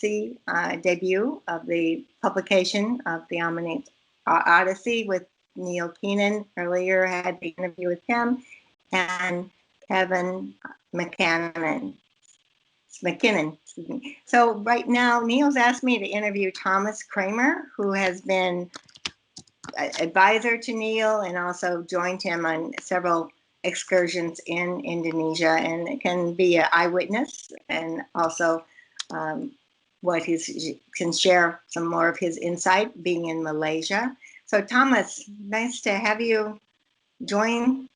Odyssey debut of the publication of the Odyssey with Neil Keenan. Earlier, I had the interview with him, and Kevin McKinnon. Excuse me. So right now, Neil's asked me to interview Thomas Kramer, who has been an advisor to Neil and also joined him on several excursions in Indonesia, and can be an eyewitness and also what he can share some more of his insight being in Malaysia. So Thomas, nice to have you join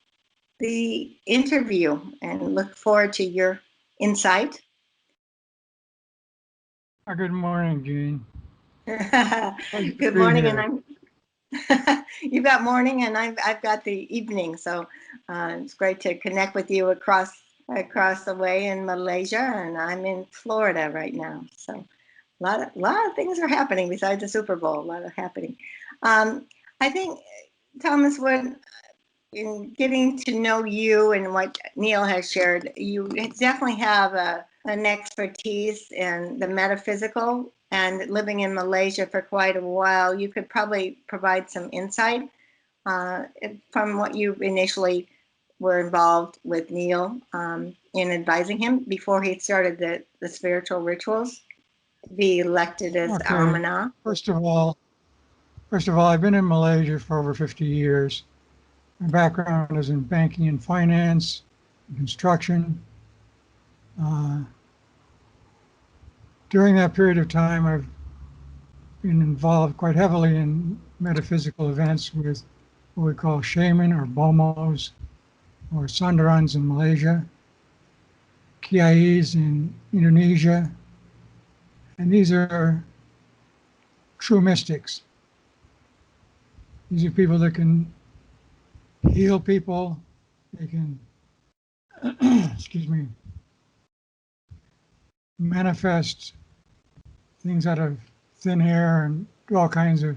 the interview and look forward to your insight. Good morning, Jean. Good morning, and I'm you've got morning and I've got the evening, so it's great to connect with you across the way in Malaysia, and I'm in Florida right now. So a lot of things are happening besides the Super Bowl. A lot of happening. I think, Thomas, in getting to know you and what Neil has shared, you definitely have an expertise in the metaphysical, and living in Malaysia for quite a while, you could probably provide some insight from what you initially were involved with Neil in advising him before he started the spiritual rituals, be elected as Amana. First of all, I've been in Malaysia for over 50 years. My background is in banking and finance, and construction. During that period of time, I've been involved quite heavily in metaphysical events with what we call shaman or bomos or sandarans in Malaysia, kiais in Indonesia, and these are true mystics. These are people that can heal people, they can, excuse me, manifest things out of thin air and do all kinds of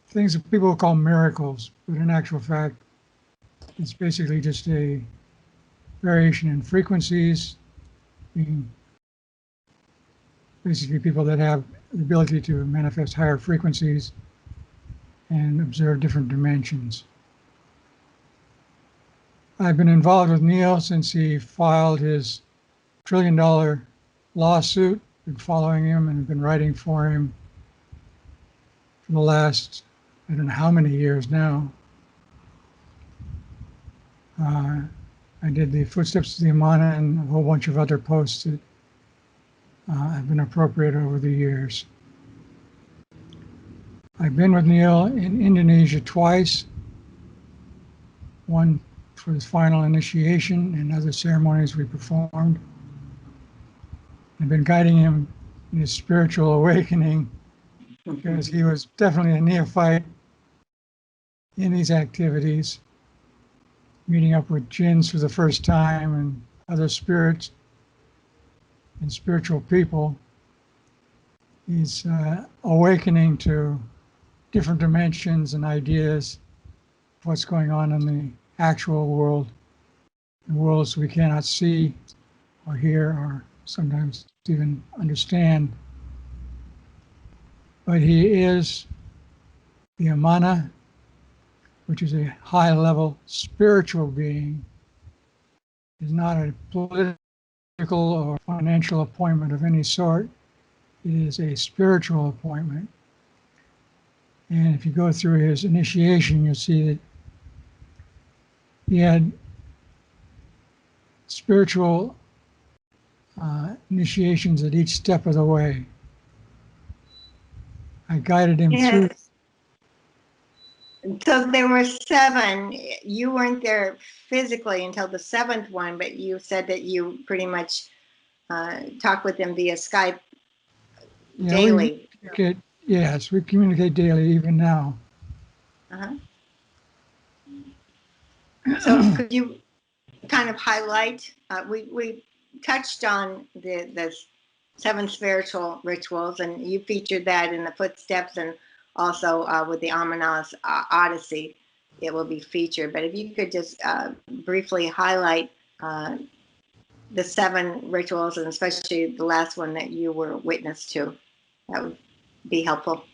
things that people call miracles, but in actual fact, it's basically just a variation in frequencies, being basically people that have the ability to manifest higher frequencies and observe different dimensions. I've been involved with Neil since he filed his $1 trillion lawsuit. Been following him and been writing for him for the last, I don't know how many years now. I did the Footsteps of the Amana and a whole bunch of other posts that have been appropriate over the years. I've been with Neil in Indonesia twice, one for his final initiation and other ceremonies we performed. I've been guiding him in his spiritual awakening because he was definitely a neophyte in these activities, meeting up with jinns for the first time and other spirits and spiritual people. He's awakening to different dimensions and ideas of what's going on in the actual world, the worlds we cannot see or hear or sometimes even understand. But he is the Amana, which is a high-level spiritual being. Is not a political or financial appointment of any sort. It is a spiritual appointment. And if you go through his initiation, you'll see that he had spiritual initiations at each step of the way. I guided him through. So there were 7. You weren't there physically until the 7th one, but you said that you pretty much talk with them via Skype daily. Yes, we communicate daily, even now. So could you kind of highlight, we touched on the 7 spiritual rituals, and you featured that in the Footsteps, and also with the Amana's Odyssey, it will be featured. But if you could just briefly highlight the 7 rituals, and especially the last one that you were witness to. That would be helpful.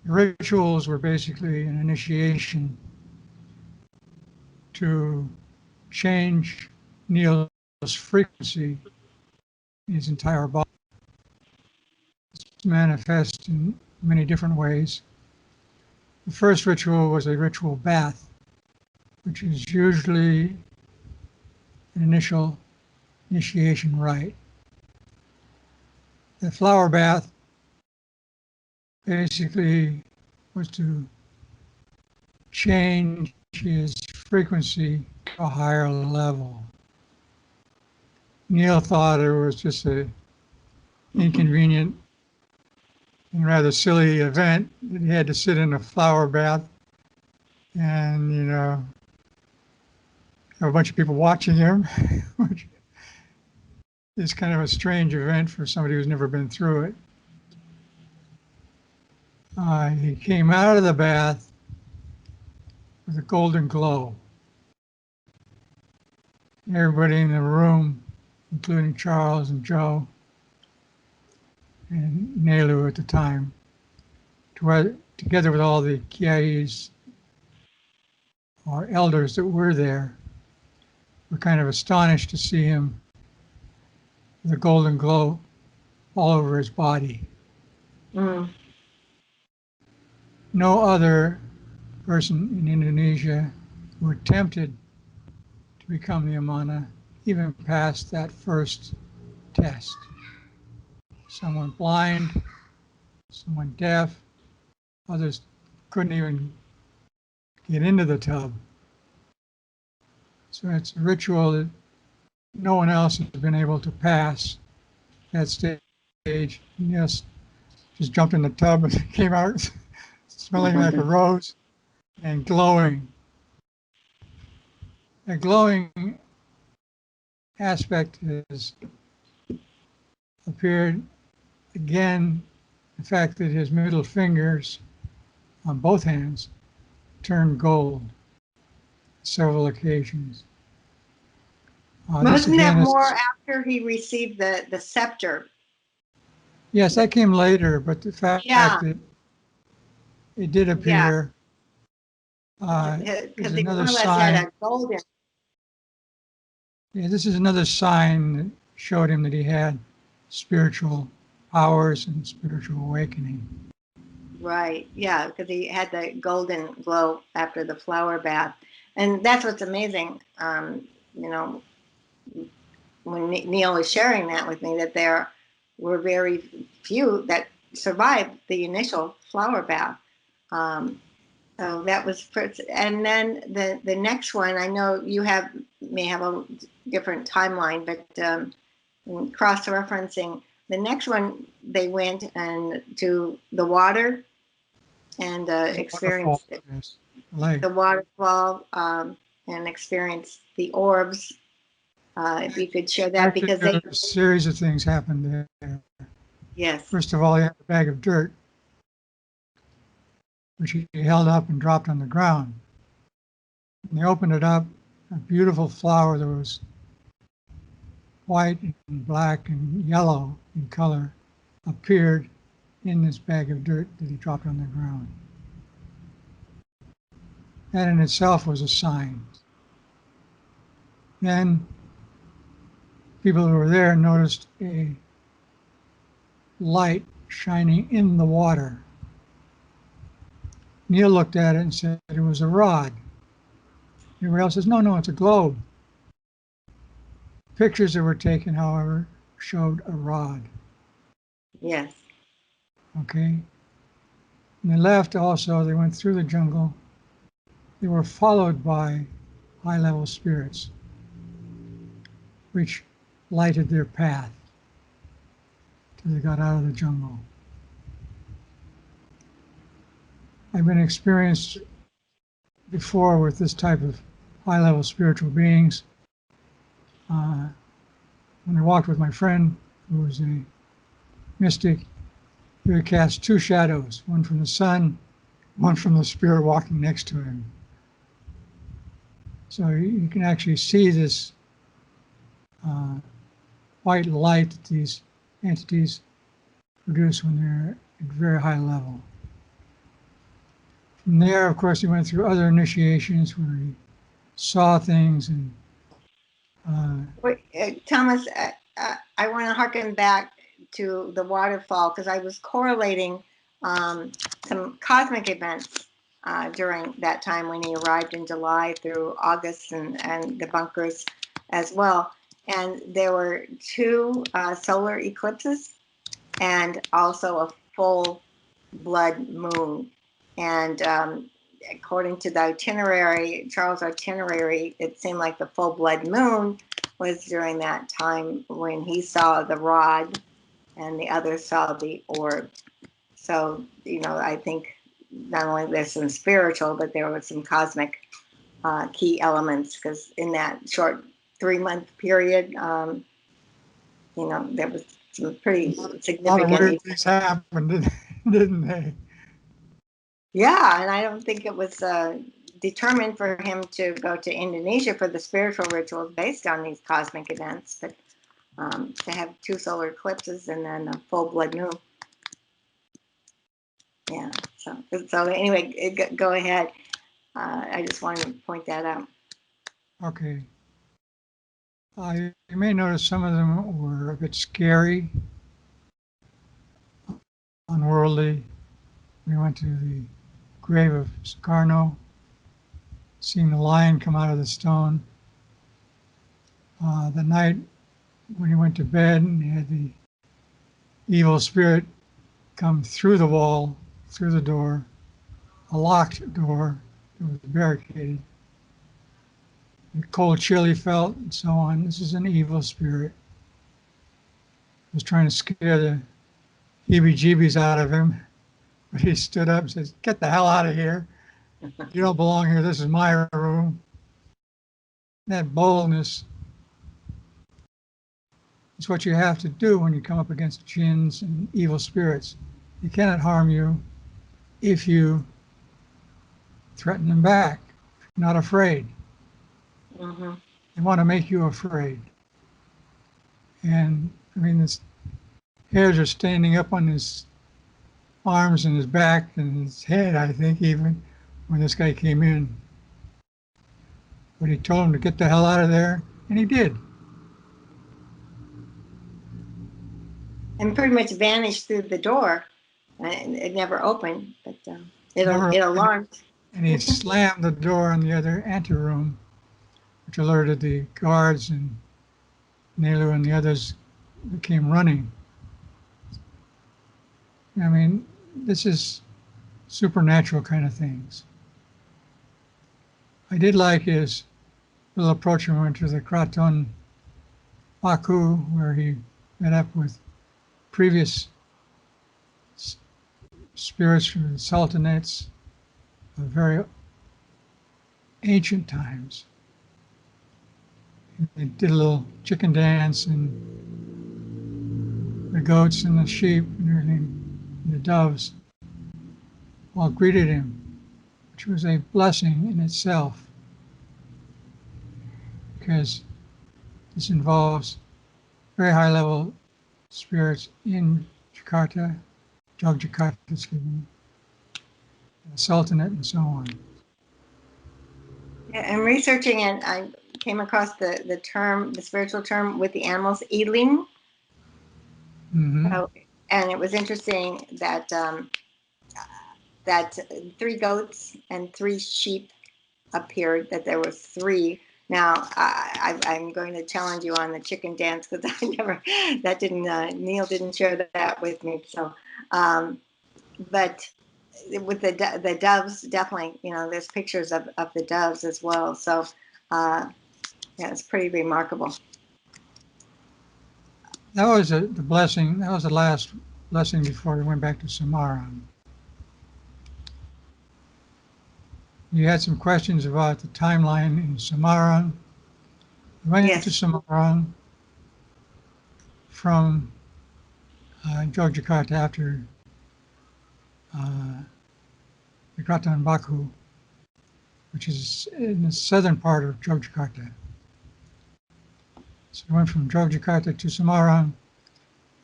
The rituals were basically an initiation to change Neil's frequency in his entire body. It's manifest in many different ways. The first ritual was a ritual bath, which is usually an initiation rite. The flower bath basically was to change his frequency to a higher level. Neil thought it was just an inconvenient and rather silly event that he had to sit in a flower bath and, you know, have a bunch of people watching him, which is kind of a strange event for somebody who's never been through it. He came out of the bath with a golden glow. Everybody in the room, including Charles and Joe and Nelu at the time, together with all the Kiais or elders that were there, were kind of astonished to see him with a golden glow all over his body. Mm. No other person in Indonesia who attempted to become the Amana even passed that first test. Someone blind, someone deaf, others couldn't even get into the tub. So it's a ritual that no one else has been able to pass that stage. Just jumped in the tub and came out smelling like a rose and glowing. The glowing aspect has appeared again, the fact that his middle fingers on both hands turned gold several occasions. Wasn't that more after he received the scepter? Yes, that came later, but the fact that it did appear is another sign. Had a golden. Yeah, this is another sign that showed him that he had spiritual powers and spiritual awakening. Right, yeah, because he had the golden glow after the flower bath. And that's what's amazing, you know, when Neil was sharing that with me, that there were very few that survived the initial flower bath. So that was first. And then the next one, I know you may have a different timeline, but cross-referencing, the next one, they went and to the water and experienced the waterfall and experienced the orbs. If you could share that, because a series of things happened there. Yes. First of all, he had a bag of dirt, which he held up and dropped on the ground. When they opened it up, a beautiful flower that was white and black and yellow in color appeared in this bag of dirt that he dropped on the ground. That in itself was a sign. Then people who were there noticed a light shining in the water. Neil looked at it and said it was a rod. Everybody else says, no, it's a globe. Pictures that were taken, however, showed a rod. Yes. Okay. And they left also, they went through the jungle. They were followed by high-level spirits, which lighted their path till they got out of the jungle. I've been experienced before with this type of high-level spiritual beings. When I walked with my friend, who was a mystic, he would cast 2 shadows, one from the sun, one from the spirit walking next to him. So you can actually see this white light that these entities produce when they're at very high level. From there, of course, he went through other initiations where he saw things and Wait, Thomas, I want to harken back to the waterfall because I was correlating some cosmic events during that time when he arrived in July through August and the bunkers as well. And there were two solar eclipses and also a full blood moon. And according to the itinerary, Charles' itinerary, it seemed like the full blood moon was during that time when he saw the rod and the other saw the orb. So, I think not only there's some spiritual, but there was some cosmic key elements because in that short 3-month period, there was some pretty a lot of significant. weird things happened, didn't they? Yeah, and I don't think it was determined for him to go to Indonesia for the spiritual rituals based on these cosmic events, but to have two solar eclipses and then a full blood moon. Yeah, so anyway, go ahead. I just wanted to point that out. Okay. You may notice some of them were a bit scary, unworldly. We went to the grave of Sukarno, seeing the lion come out of the stone. The night when he went to bed, and he had the evil spirit come through the wall, through the door, a locked door that was barricaded. The cold chill he felt, and so on. This is an evil spirit. He was trying to scare the heebie-jeebies out of him, but he stood up and says, "Get the hell out of here. You don't belong here. This is my room." That boldness is what you have to do when you come up against jinns and evil spirits. They cannot harm you if you threaten them back, if you're not afraid. Mm-hmm. They want to make you afraid. And I mean, his hairs are standing up on his arms and his back and his head, I think, even when this guy came in. But he told him to get the hell out of there, and he did. And pretty much vanished through the door. And it never opened, but it Never- alarmed. And he slammed the door on the other anteroom, which alerted the guards, and Nelu and the others came running. I mean, this is supernatural kind of things. I did like his little approach when we went to the Kraton Baku, where he met up with previous spirits from the sultanates of very ancient times. They did a little chicken dance, and the goats and the sheep and everything, and the doves all greeted him, which was a blessing in itself, because this involves very high level spirits in Jakarta, Yogyakarta, excuse me, the Sultanate, and so on. Yeah, and researching it, I came across the term, the spiritual term with the animals, eling. Mm-hmm. And it was interesting that that 3 goats and 3 sheep appeared, that there was 3. Now, I'm going to challenge you on the chicken dance because Neil didn't share that with me. So, but with the doves, definitely, there's pictures of the doves as well. So, yeah, it's pretty remarkable. That was the blessing. That was the last blessing before we went back to Samarang. You had some questions about the timeline in Samarang. We went Yes. to Samarang from Yogyakarta after the Kraton Baku, which is in the southern part of Yogyakarta. So he went from Yogyakarta to Semarang.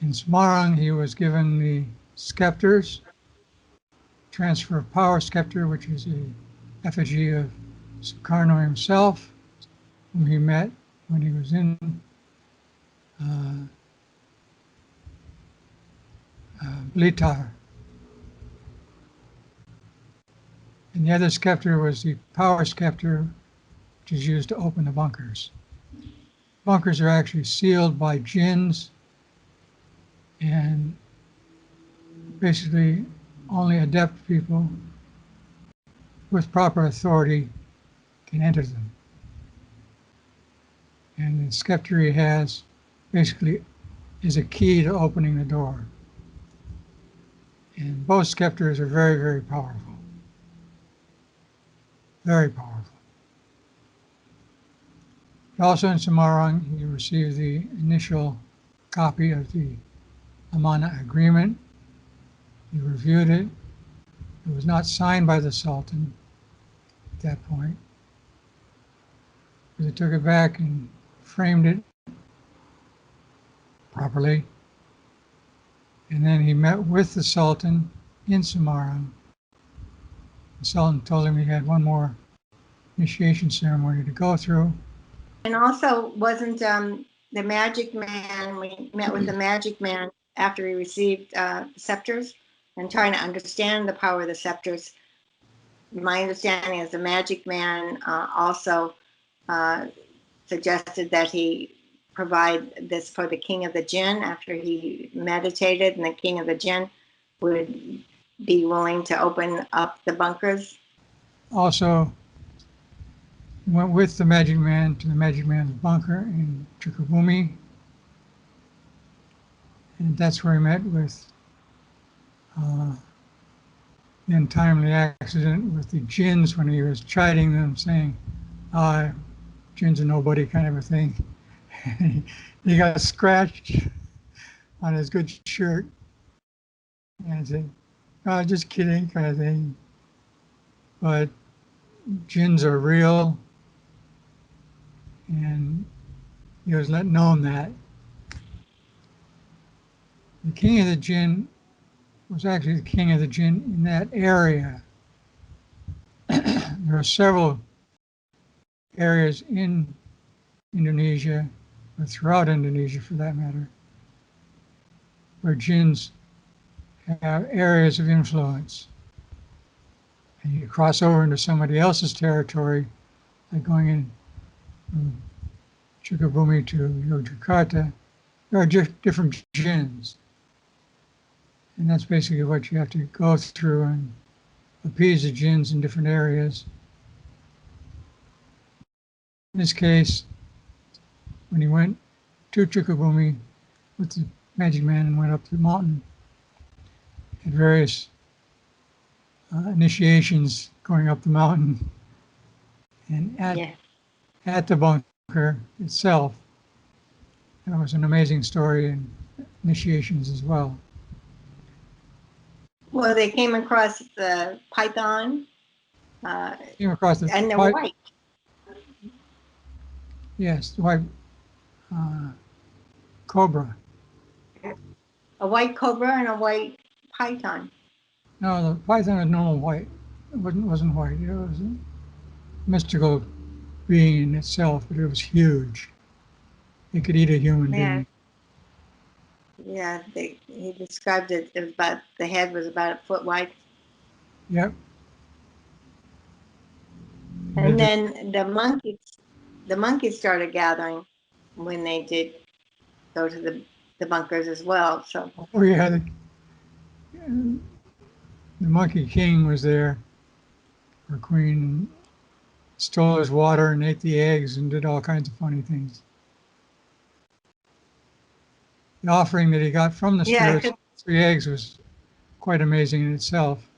In Semarang, he was given the scepters, transfer of power scepter, which is a effigy of Sukarno himself, whom he met when he was in Blitar. And the other scepter was the power scepter, which is used to open the bunkers. Bunkers are actually sealed by jinns, and basically only adept people with proper authority can enter them. And the scepter he has basically is a key to opening the door. And both scepters are very, very powerful. Very powerful. Also in Semarang, he received the initial copy of the Amanah Agreement. He reviewed it. It was not signed by the Sultan at that point. They took it back and framed it properly. And then he met with the Sultan in Semarang. The Sultan told him he had one more initiation ceremony to go through. And also, wasn't the magic man, we met with the magic man after he received scepters and trying to understand the power of the scepters. My understanding is the magic man also suggested that he provide this for the king of the jinn after he meditated, and the king of the jinn would be willing to open up the bunkers. Also, went with the magic man to the magic man's bunker in Chukabumi. And that's where he met with the untimely accident with the jinns when he was chiding them, saying, jinns are nobody, kind of a thing. He got scratched on his good shirt. And I said, just kidding, kind of thing. But jinns are real. And he was let known that. The king of the jinn was actually the king of the jinn in that area. There are several areas in Indonesia, or throughout Indonesia for that matter, where jinns have areas of influence. And you cross over into somebody else's territory, like going in from Chukabumi to Yogyakarta, there are different jinns. And that's basically what you have to go through and appease the jinns in different areas. In this case, when he went to Chukabumi with the magic man and went up the mountain, had various initiations going up the mountain. And at the bunker itself, that was an amazing story and initiations as well. Well, they came across the python. Came across the and they're white. Yes, the white cobra. A white cobra and a white python. No, the python was normal white. It wasn't white. It was a mystical being in itself, but it was huge. It could eat a human being. Yeah, he described it as about, the head was about a foot wide. Yep. And then the monkeys started gathering when they did go to the bunkers as well. So. Oh yeah, the monkey king was there, or queen, and stole his water and ate the eggs and did all kinds of funny things. The offering that he got from the spirits, 3 eggs, was quite amazing in itself,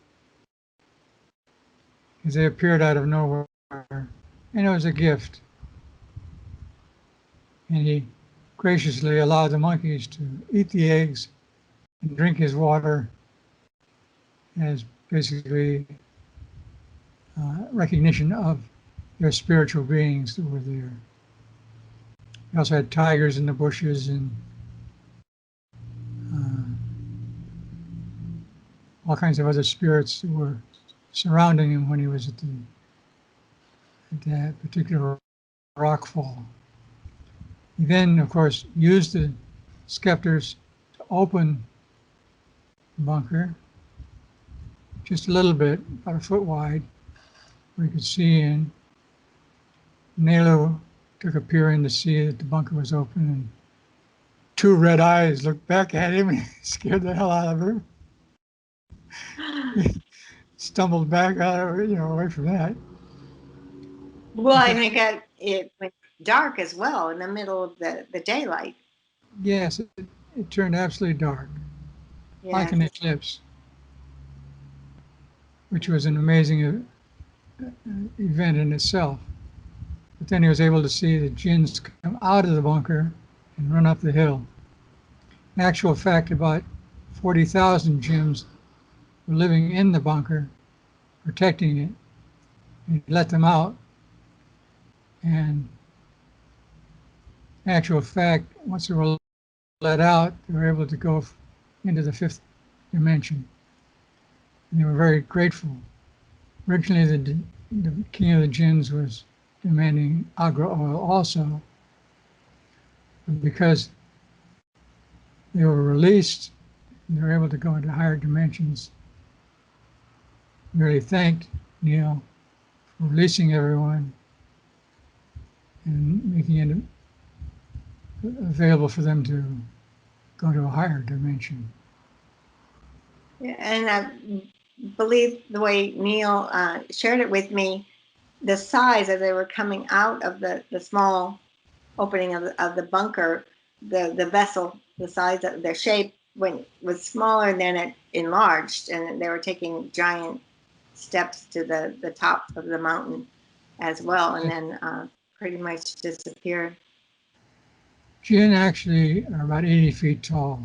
because they appeared out of nowhere, and it was a gift. And he graciously allowed the monkeys to eat the eggs and drink his water as basically recognition of their spiritual beings that were there. He also had tigers in the bushes and all kinds of other spirits that were surrounding him when he was at that particular rockfall. He then, of course, used the scepters to open the bunker just a little bit, about a foot wide, where you could see in. Nelo took a peer in to see that the bunker was open, and two red eyes looked back at him and scared the hell out of her. He stumbled back out of, away from that. Well, and it went dark as well in the middle of the daylight. Yes, it turned absolutely dark, like an eclipse, which was an amazing event in itself. But then he was able to see the jinns come out of the bunker and run up the hill. In actual fact, about 40,000 jinns were living in the bunker, protecting it. He let them out. And in actual fact, once they were let out, they were able to go into the fifth dimension. And they were very grateful. Originally, the king of the jinns was demanding Agra oil also, but because they were released, they were able to go into higher dimensions. Really thanked Neil for releasing everyone and making it available for them to go to a higher dimension. Yeah, and I believe the way Neil shared it with me, the size as they were coming out of the small opening of the bunker, the vessel, the size of their shape was smaller, and then it enlarged, and they were taking giant steps to the top of the mountain as well, and then pretty much disappeared. Jinn actually are about 80 feet tall,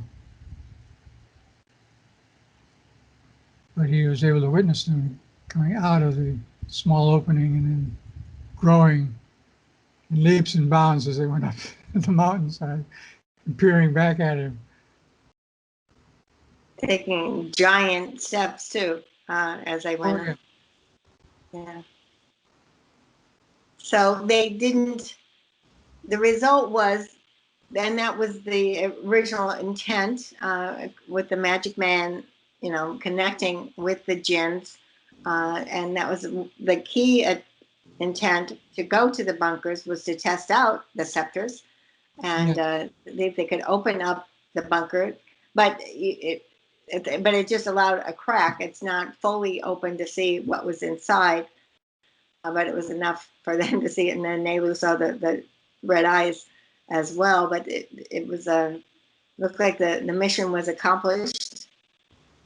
but he was able to witness them coming out of the small opening and then growing in leaps and bounds as they went up the mountainside and peering back at him. Taking giant steps too as they went up. Yeah. So they didn't, the result was, and that was the original intent with the magic man, connecting with the jinns. And that was the key intent to go to the bunkers, was to test out the scepters and if they could open up the bunker. But it just allowed a crack. It's not fully open to see what was inside, but it was enough for them to see it. And then Nehru saw the red eyes as well. But it was looked like the mission was accomplished.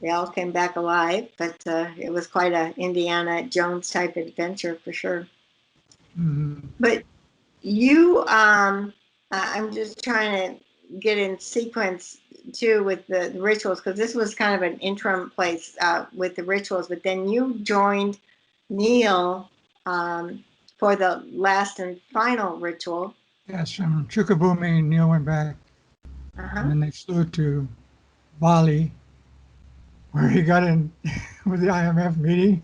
They all came back alive, but it was quite a Indiana Jones type adventure for sure. Mm-hmm. But you, I'm just trying to get in sequence too with the rituals, because this was kind of an interim place with the rituals. But then you joined Neil for the last and final ritual. Yes, from Chukabumi, Neil went back, and then they flew to Bali, where he got in with the IMF meeting,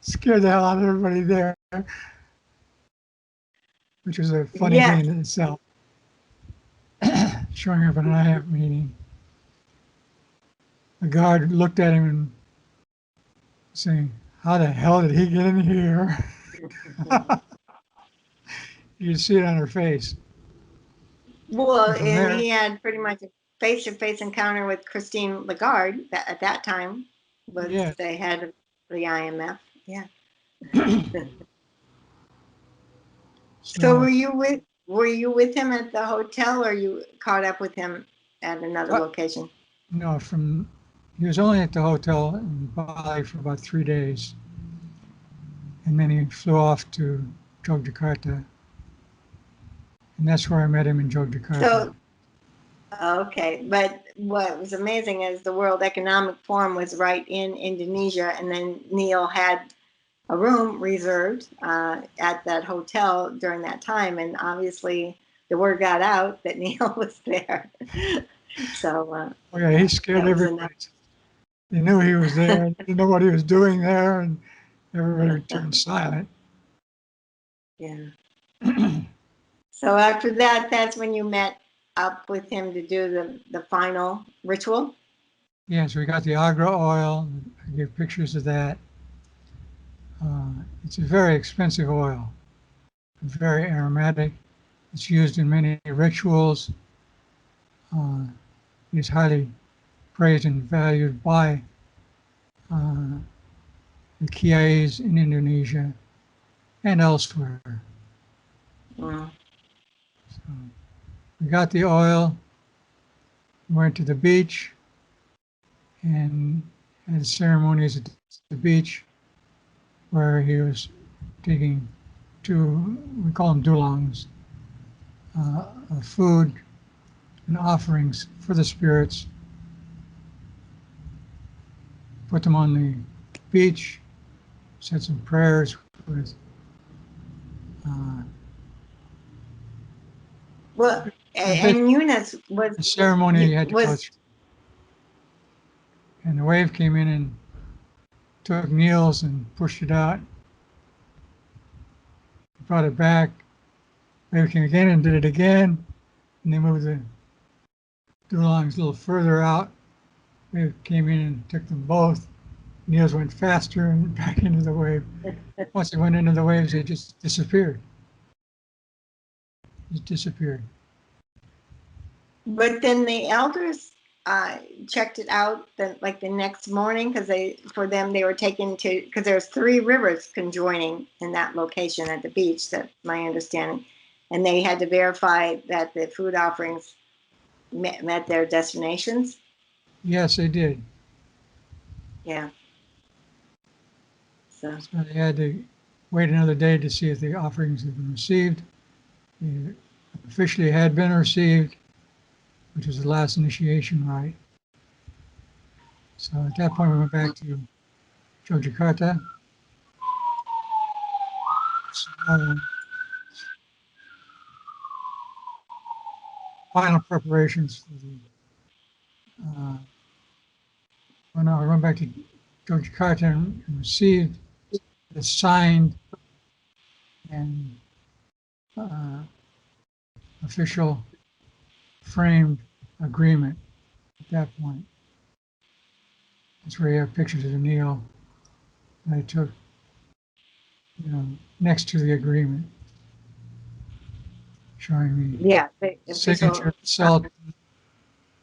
scared the hell out of everybody there, which was a funny thing in itself. Showing up at an IMF meeting. The guard looked at him and saying, "How the hell did he get in here?" You could see it on her face. Well, and he had pretty much a face-to-face encounter with Christine Lagarde at that time, was the head of the IMF. Yeah. So were you with him at the hotel, or you caught up with him at another location? No, he was only at the hotel in Bali for about 3 days, and then he flew off to Yogyakarta, and that's where I met him in Yogyakarta. So, okay, but what was amazing is the World Economic Forum was right in Indonesia, and then Neil had a room reserved at that hotel during that time, and obviously the word got out that Neil was there. So Oh yeah, he scared that was everybody. They knew he was there. They didn't know what he was doing there, and everybody turned silent. Yeah. So after that, that's when you met up with him to do the final ritual? Yeah, so we got the Agra oil. I gave pictures of that. It's a very expensive oil, very aromatic. It's used in many rituals. It's highly praised and valued by the Kiais in Indonesia and elsewhere. Mm. So we got the oil, went to the beach, and had ceremonies at the beach where he was taking two, we call them dulongs, of food and offerings for the spirits, put them on the beach, said some prayers with Well, and Eunice the ceremony you had to go was through. And the wave came in and took Niels and pushed it out, brought it back. Wave came again and did it again, and they moved the dulongs a little further out. Wave came in and took them both. Niels went faster and back into the wave. Once they went into the waves, they just disappeared. Just disappeared. But then the elders checked it out like the next morning because for them they were taken to, because there's 3 rivers conjoining in that location at the beach. That's my understanding, and they had to verify that the food offerings met their destinations. Yes, they did. Yeah. So they had to wait another day to see if the offerings had been received. They officially had been received, which was the last initiation rite. So at that point, we went back to Yogyakarta. Final preparations for the. We went back to Yogyakarta and received the signed and official framed agreement at that point. That's where you have pictures of Neil that I took, next to the agreement, showing the the signature itself,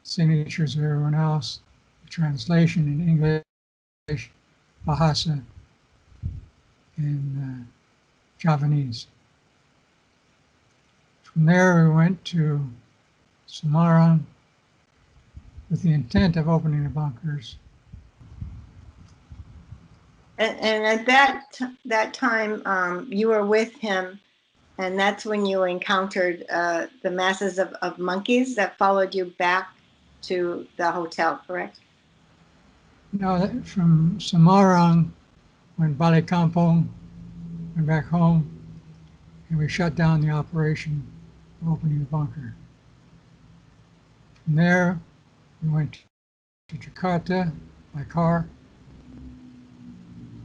signatures of everyone else, the translation in English, Bahasa, and Javanese. From there, we went to Semarang with the intent of opening the bunkers. And at that time, you were with him, and that's when you encountered the masses of monkeys that followed you back to the hotel, correct? No, from Semarang, went Balik Kampung, went back home, and we shut down the operation of opening the bunker. From there, we went to Jakarta by car,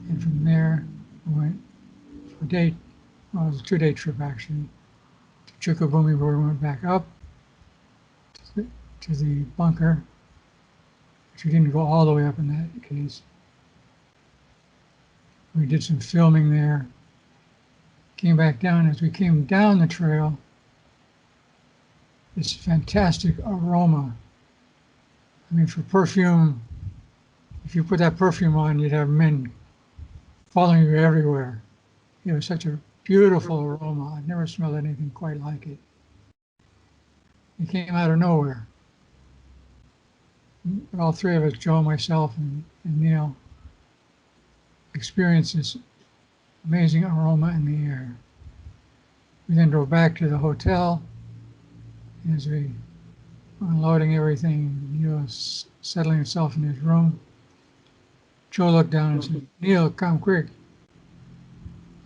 and from there, we went for a day, well, it was a 2-day trip actually, to Chukabumi, where we went back up to the bunker, which we didn't go all the way up in that case. We did some filming there, came back down. As we came down the trail, this fantastic aroma. I mean, for perfume, if you put that perfume on, you'd have men following you everywhere. It was such a beautiful aroma. I'd never smelled anything quite like it. It came out of nowhere. All 3 of us, Joe, myself, and Neil, experienced this amazing aroma in the air. We then drove back to the hotel. As we were unloading everything, Neil was settling himself in his room. Joe looked down and said, "Neil, come quick."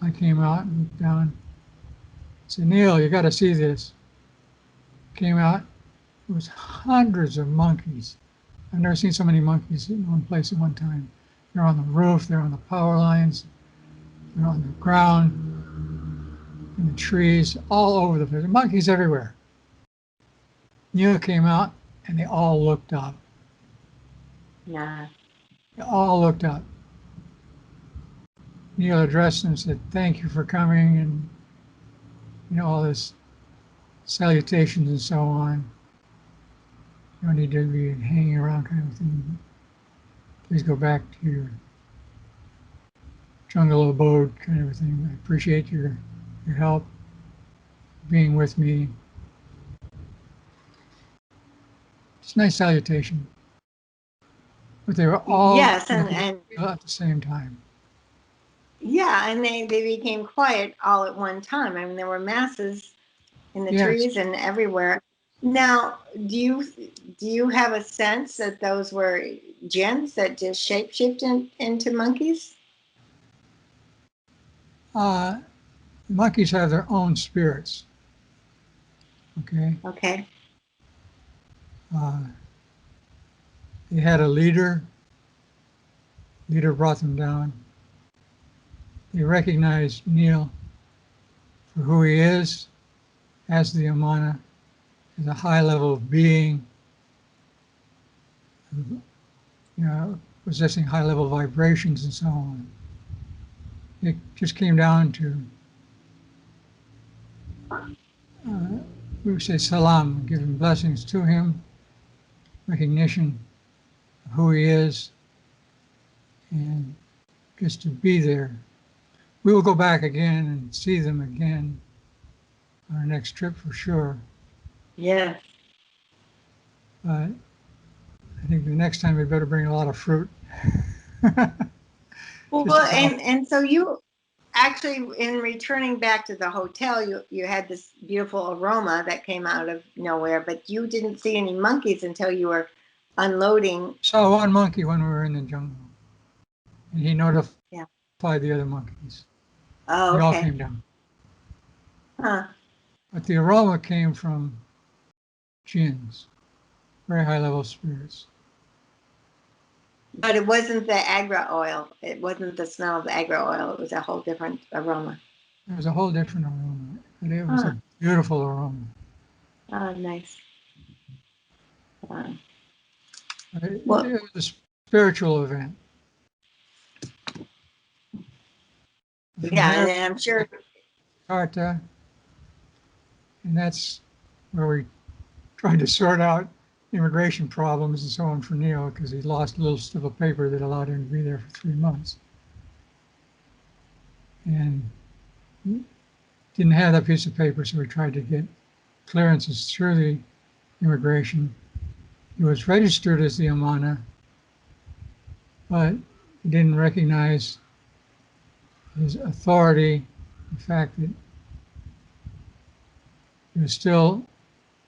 I came out and looked down. I said, "Neil, you got to see this." came out. It was hundreds of monkeys. I've never seen so many monkeys in one place at one time. They're on the roof, they're on the power lines, they're on the ground, in the trees, all over the place. Monkeys everywhere. Neil came out and they all looked up. Yeah. They all looked up. Neil addressed them and said, "Thank you for coming," and all this salutations and so on. You don't need to be hanging around kind of thing. Please go back to your jungle abode kind of a thing. I appreciate your help, being with me. It's a nice salutation. But they were all Yes, and at the same time. yeah, and they became quiet all at one time. I mean, there were masses in the trees and everywhere. Now, do you have a sense that those were jinns that just shapeshift into monkeys? Monkeys have their own spirits. Okay. Okay. They had a leader. Leader brought them down. They recognized Neil for who he is as the Amana, as a high level of being, possessing high level vibrations and so on. It just came down to, we would say salam, giving blessings to him, recognition of who he is, and just to be there. We will go back again and see them again on our next trip for sure. Yeah. But I think the next time we better bring a lot of fruit. Well, and so you actually, in returning back to the hotel, you had this beautiful aroma that came out of nowhere, but you didn't see any monkeys until you were unloading. Saw one monkey when we were in the jungle, and he notified the other monkeys. Oh, they okay. all came down. Huh. But the aroma came from jinns, very high level spirits. But it wasn't the agra oil. It wasn't the smell of the agra oil. It was a whole different aroma. It was a whole different aroma, but it was a beautiful aroma. Oh, nice. It was a spiritual event. From Yeah, there, and I'm sure. Jakarta, and that's where we tried to sort out immigration problems and so on for Neil, because he lost a little slip of paper that allowed him to be there for 3 months. And didn't have that piece of paper, so we tried to get clearances through the immigration. He was registered as the Amana, but he didn't recognize his authority, the fact that he was still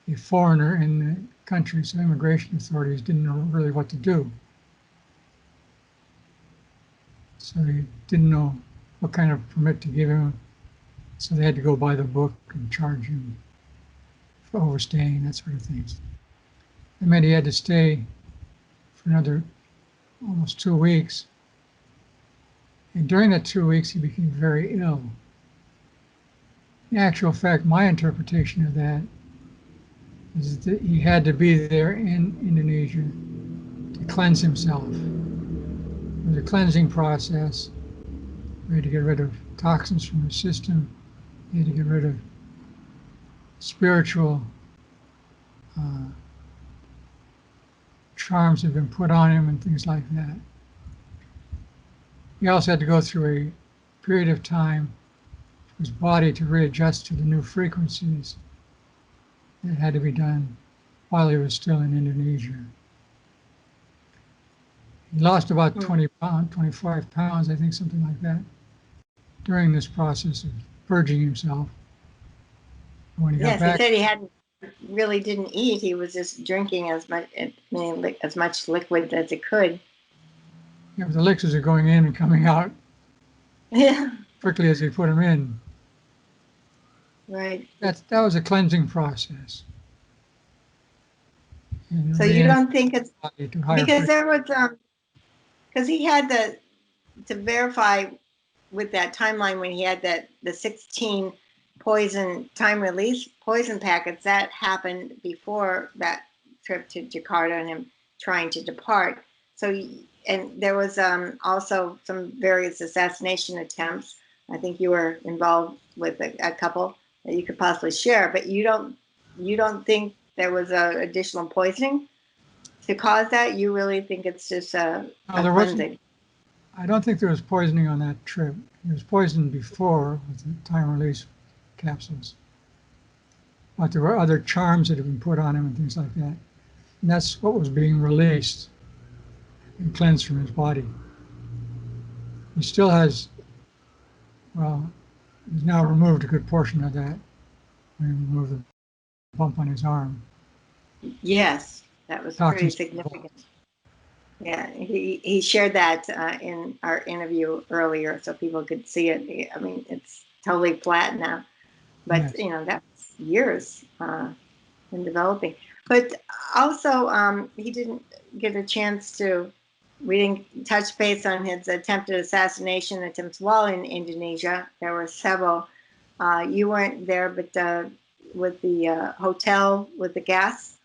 a foreigner in the country, so immigration authorities didn't know really what to do. So they didn't know what kind of permit to give him, so they had to go by the book and charge him for overstaying, that sort of things. That meant he had to stay for another almost 2 weeks. And during that 2 weeks, he became very ill. In actual fact, my interpretation of that is that he had to be there in Indonesia to cleanse himself. It was a cleansing process. We had to get rid of toxins from the system. We had to get rid of spiritual charms that had been put on him and things like that. He also had to go through a period of time for his body to readjust to the new frequencies that had to be done while he was still in Indonesia. He lost about 20 pounds, 25 pounds, I think, something like that, during this process of purging himself. When he got back, he said he really didn't eat. He was just drinking as much liquid as he could. Yeah, the elixirs are going in and coming out quickly as they put them in. Right. That was a cleansing process. and So you don't think it's body to higher because frequency. there was because he had to verify with that timeline when he had the 16 poison time release poison packets that happened before that trip to Jakarta and him trying to depart. So and there was also some various assassination attempts. I think you were involved with a couple that you could possibly share, but you don't think there was additional poisoning to cause that? You really think it's just No, a there wasn't. cleansing? I don't think there was poisoning on that trip. He was poisoned before with the time release capsules. But there were other charms that had been put on him and things like that. And that's what was being released and cleansed from his body. He still has, well, he's now removed a good portion of that. We removed the bump on his arm. Yes, that was pretty Toxins. significant. Yeah, he shared that in our interview earlier, so people could see it. I mean, it's totally flat now, but Yes. that's years in developing. But also, he didn't get a chance to. We didn't touch base on his attempted assassination attempts while in Indonesia. There were several. You weren't there, but with the hotel with the gas.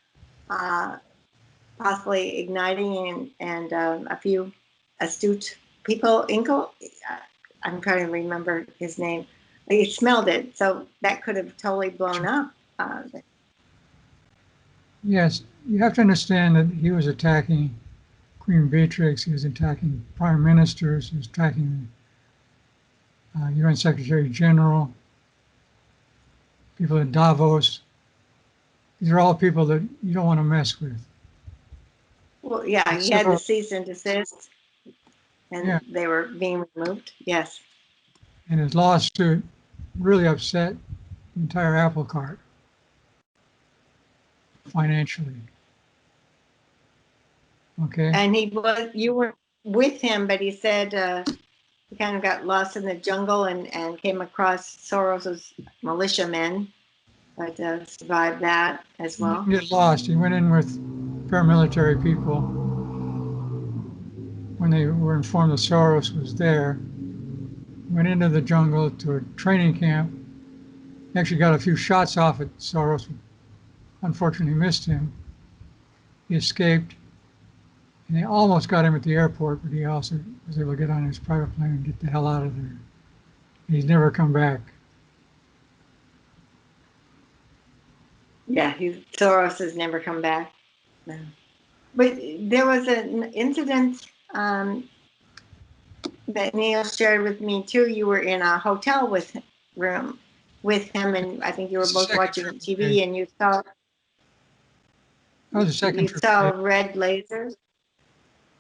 Possibly igniting and a few astute people. Inco, I'm trying to remember his name. He smelled it, so that could have totally blown up. Yes, you have to understand that he was attacking Queen Beatrix, he was attacking prime ministers, he was attacking UN Secretary General, people in Davos. These are all people that you don't want to mess with. Well, yeah, he had the cease and desist, and Yeah, they were being removed. Yes. and his lawsuit really upset the entire apple cart financially. Okay. And you were with him, but he said he kind of got lost in the jungle and came across Soros's militiamen, but survived that as He well. didn't get lost. He went in with paramilitary people when they were informed that Soros was there. Went into the jungle to a training camp. He actually got a few shots off at Soros. Unfortunately, missed him. He escaped, and they almost got him at the airport, but he also was able to get on his private plane and get the hell out of there. He's never come back. Yeah, Soros has never come back. No. But there was an incident that Neil shared with me too. You were in a hotel room with him, and I think you were It's the both second watching trip we made. TV, and That was the second you trip we saw made. red lasers.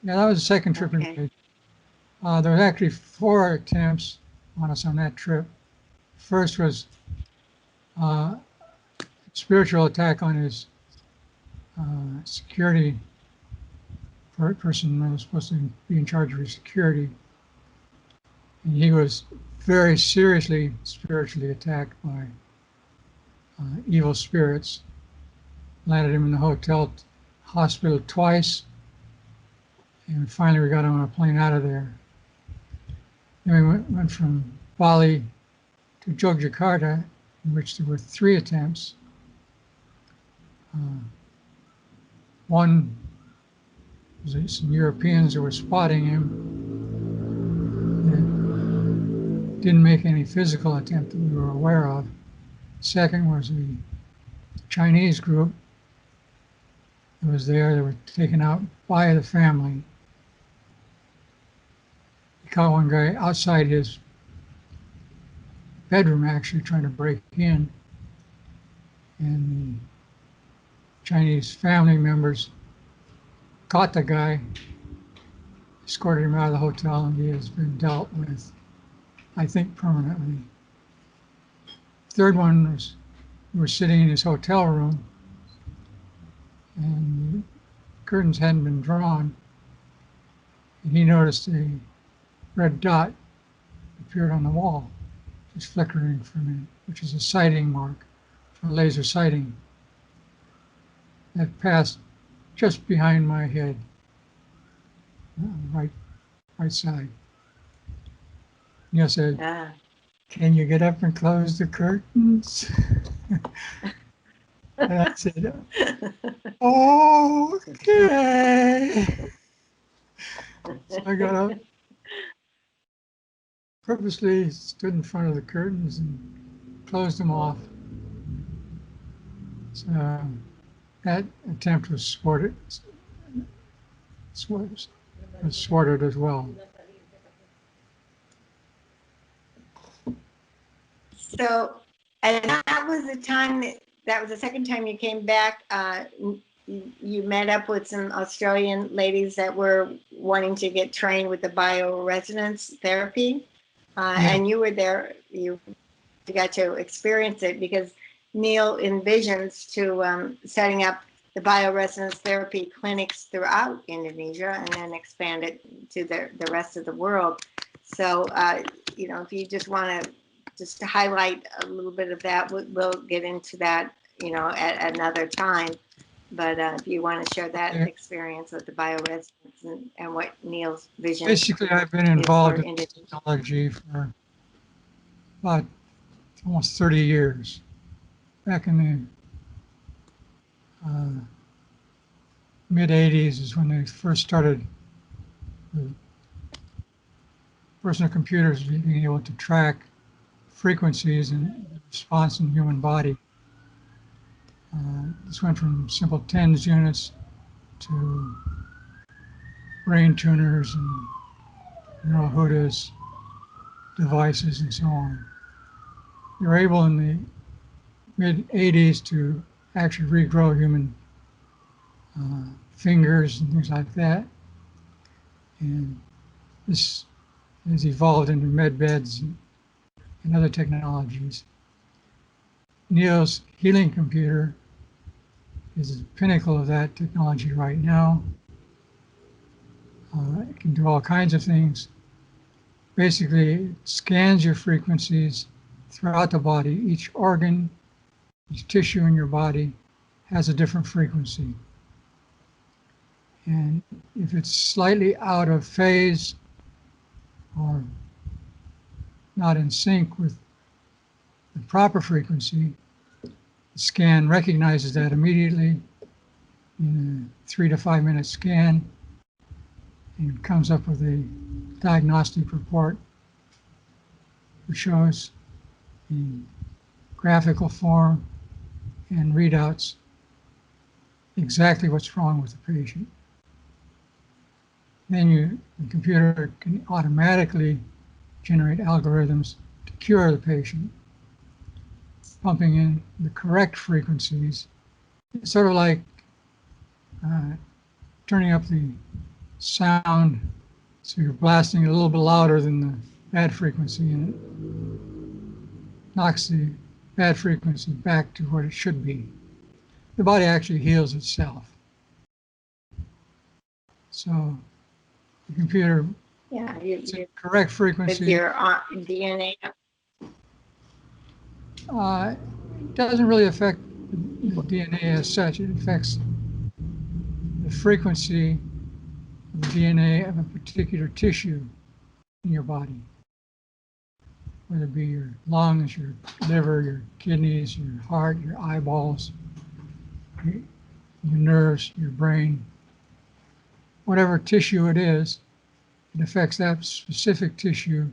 Yeah, that was the second trip we Okay. made. There were actually 4 attempts on us on that trip. First was spiritual attack on his security person that was supposed to be in charge of his security. And he was very seriously spiritually attacked by evil spirits. Landed him in the hospital twice, and finally we got him on a plane out of there. Then we went from Bali to Yogyakarta, in which there were 3 attempts. One was some Europeans who were spotting him. It didn't make any physical attempt that we were aware of. Second was the Chinese group that was there. They were taken out by the family. He caught one guy outside his bedroom actually trying to break in, and the Chinese family members caught the guy, escorted him out of the hotel, and he has been dealt with, I think, permanently. Third one was, we were sitting in his hotel room, and the curtains hadn't been drawn, and he noticed a red dot appeared on the wall, just flickering for a minute, which is a sighting mark for laser sighting. That passed just behind my head, right side. Neil said, Ah. "Can you get up and close the curtains?" And I said, "Okay." So I got up, purposely stood in front of the curtains and closed them off. So that attempt was thwarted as well. So, and that was the time that was the second time you came back. You met up with some Australian ladies that were wanting to get trained with the bioresonance therapy, Yeah. and you were there. You got to experience it because Neil envisions to setting up the bioresonance therapy clinics throughout Indonesia and then expand it to the rest of the world. So, if you just want to just to highlight a little bit of that, we'll get into that, at another time. But if you want to share that experience with the bioresonance and what Neil's vision Basically, I've been involved in this technology for about almost 30 years. Back in the mid 80s is when they first started the personal computers being able to track frequencies and response in the human body. This went from simple tens units to brain tuners and neural hudas devices and so on. They were able in the mid 80s to actually regrow human fingers and things like that. And this has evolved into med beds and other technologies. Neil's healing computer is the pinnacle of that technology right now. It can do all kinds of things. Basically, it scans your frequencies throughout the body. Each organ, each tissue in your body has a different frequency. And if it's slightly out of phase or not in sync with the proper frequency, the scan recognizes that immediately in a 3 to 5 minute scan and comes up with a diagnostic report which shows in graphical form and readouts exactly what's wrong with the patient. Then the computer can automatically generate algorithms to cure the patient, pumping in the correct frequencies. It's sort of like turning up the sound so you're blasting it a little bit louder than the bad frequency, and it knocks the bad frequency back to what it should be. The body actually heals itself. So the computer, correct frequency. With your DNA. It doesn't really affect the DNA as such. It affects the frequency of the DNA of a particular tissue in your body, whether it be your lungs, your liver, your kidneys, your heart, your eyeballs, your nerves, your brain. Whatever tissue it is, it affects that specific tissue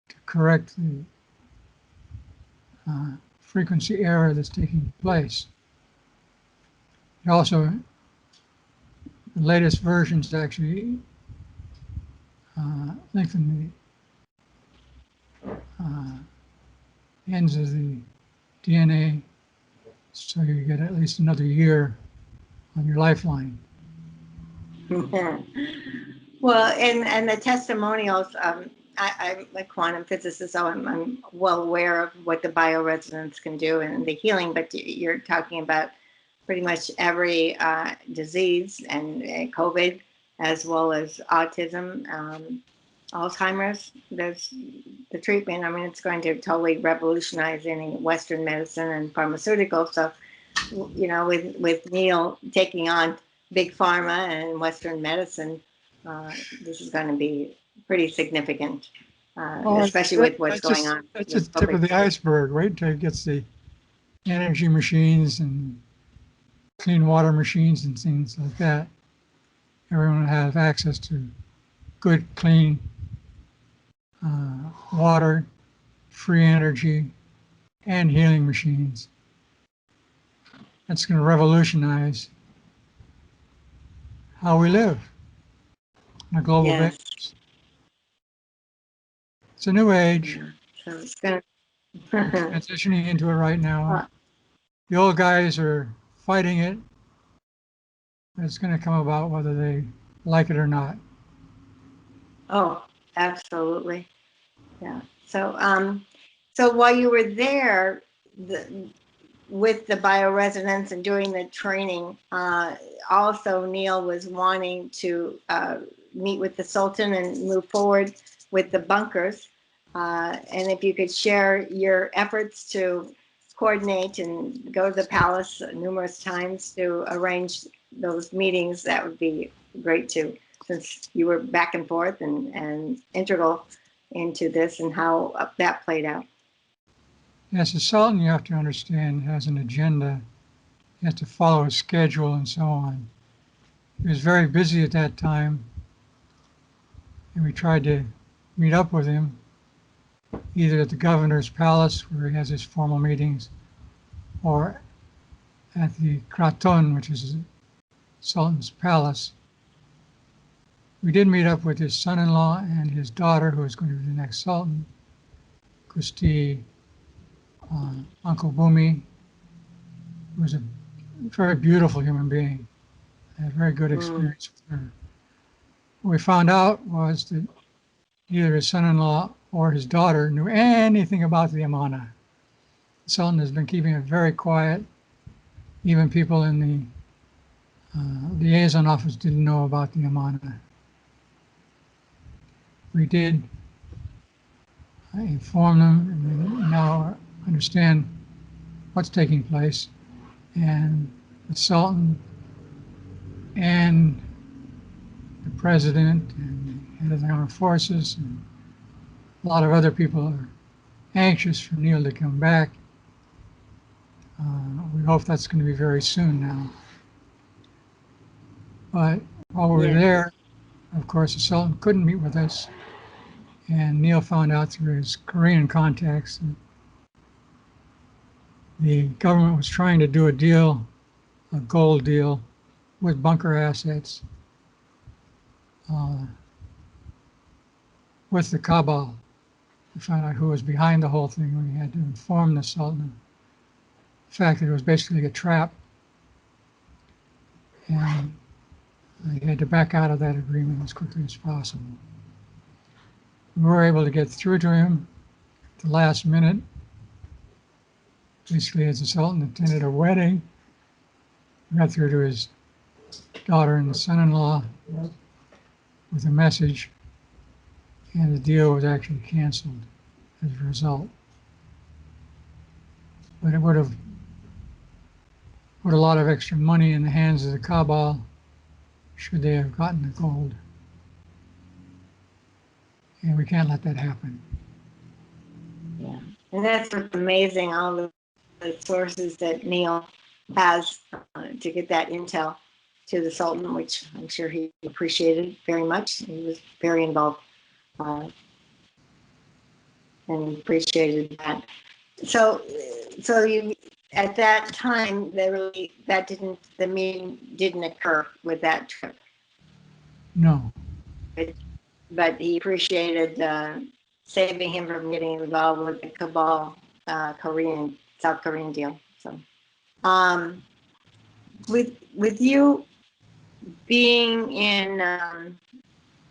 to correct the frequency error that's taking place. It also, the latest versions actually lengthen the ends of the DNA so you get at least another year on your lifeline. Well, and the testimonials, I'm a quantum physicist, so I'm well aware of what the bioresonance can do and the healing, but you're talking about pretty much every disease and COVID, as well as autism, Alzheimer's. There's the treatment. I mean, it's going to totally revolutionize any Western medicine and pharmaceuticals. So, with Neil taking on big pharma and Western medicine, this is going to be pretty significant, Oh, especially with what's going on that's with just the tip of COVID. the iceberg. Wait till it gets the energy machines and clean water machines and things like that. Everyone will have access to good, clean water, free energy, and healing machines. That's going to revolutionize how we live on a global Yes. basis. It's a new age. Yeah. So it's going Transitioning into it right now. to. The old guys are fighting it. It's going to come about whether they like it or not. Oh, absolutely. Yeah. So while you were there, with the bioresonance and doing the training, also Neil was wanting to meet with the Sultan and move forward with the bunkers. And if you could share your efforts to coordinate and go to the palace numerous times to arrange those meetings, that would be great too, since you were back and forth and integral into this and how that played out. Yes, the Sultan, you have to understand, has an agenda. He has to follow a schedule and so on. He was very busy at that time, and we tried to meet up with him either at the governor's palace, where he has his formal meetings, or at the Kraton, which is the Sultan's palace. We did meet up with his son-in-law and his daughter, who is going to be the next Sultan, Kusti Uncle Bumi, who was a very beautiful human being. I had a very good experience with her. What we found out was that neither his son-in-law or his daughter knew anything about the Amana. The Sultan has been keeping it very quiet. Even people in the liaison office didn't know about the Amana. We did inform them, and they now understand what's taking place. And the Sultan and the president and the head of the armed forces and a lot of other people are anxious for Neil to come back. We hope that's going to be very soon now. But while we were there, of course, the Sultan couldn't meet with us. And Neil found out through his Korean contacts that the government was trying to do a deal, a gold deal, with bunker assets with the cabal. To find out who was behind the whole thing. We had to inform the Sultan of the fact that it was basically a trap. And he had to back out of that agreement as quickly as possible. We were able to get through to him at the last minute. Basically, as the Sultan attended a wedding, we got through to his daughter and son-in-law with a message, and the deal was actually canceled as a result. But it would have put a lot of extra money in the hands of the cabal should they have gotten the gold. And we can't let that happen. Yeah, and that's what's amazing, all the sources that Neil has to get that intel to the Sultan, which I'm sure he appreciated very much. He was very involved and appreciated that. So you, at that time, the meeting didn't occur with that trip. No. But he appreciated saving him from getting involved with the cabal South Korean deal. So, with you being in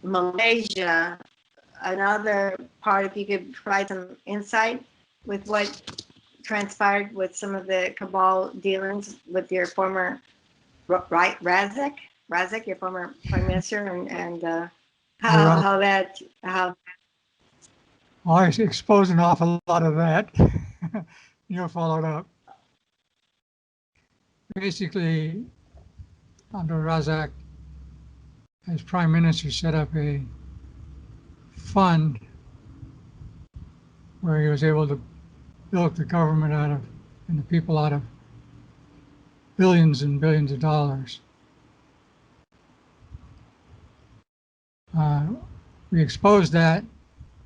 Malaysia, another part, if you could provide some insight with what transpired with some of the cabal dealings with your former Razak, your former prime minister, and how that. I exposed an awful lot of that. You followed up. Basically, Abdul Razak, as prime minister, set up a fund where he was able to bilk the government out of and the people out of billions and billions of dollars. We exposed that.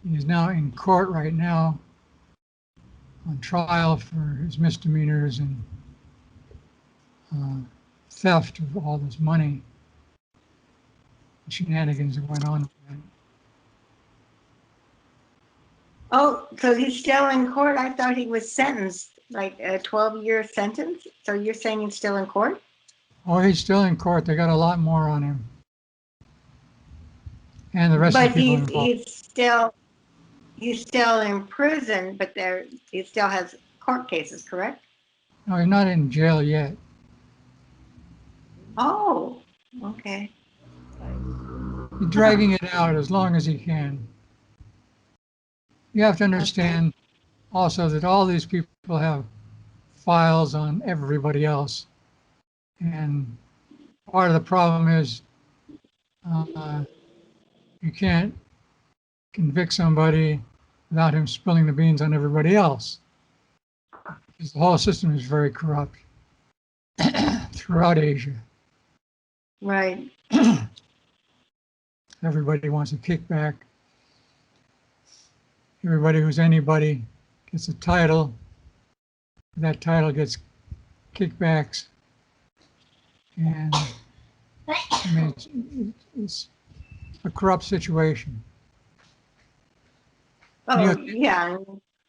He's now in court right now on trial for his misdemeanors and theft of all this money, shenanigans that went on with that. Oh, so he's still in court? I thought he was sentenced, like a 12-year sentence. So you're saying he's still in court? Oh, he's still in court. They got a lot more on him. And the rest of But the people involved. he's still in prison, but he still has court cases, correct? No, he's not in jail yet. Oh, okay. He's dragging it out as long as he can. You have to understand also that all these people have files on everybody else. And part of the problem is you can't convict somebody without him spilling the beans on everybody else. Because the whole system is very corrupt throughout Asia. Right. Everybody wants a kickback. Everybody who's anybody gets a title. That title gets kickbacks. And I mean, it's a corrupt situation. Oh, yeah.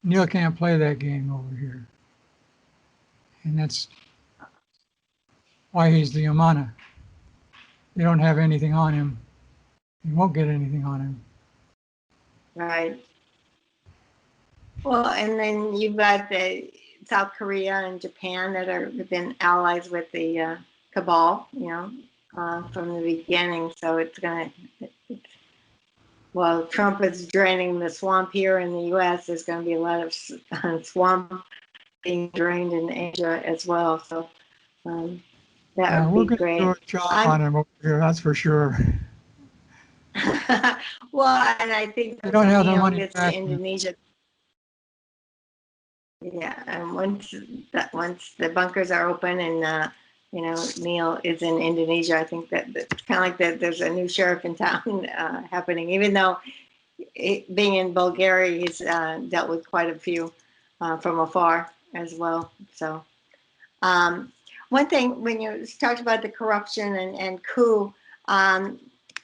Neil can't play that game over here. And that's why he's the Amana. They don't have anything on him. He won't get anything on him. Right. Well, and then you've got the South Korea and Japan that have been allies with the cabal, from the beginning. So while Trump is draining the swamp here in the U.S., there's going to be a lot of swamp being drained in Asia as well. So that would be great. We're going to do a job on him over here, that's for sure. Well, and I think they don't have the Neil money gets to Indonesia. Yeah, and once the bunkers are open and Neil is in Indonesia, I think that it's kind of like that. There's a new sheriff in town happening. Even though being in Bulgaria, he's dealt with quite a few from afar as well. So one thing when you talked about the corruption and coup.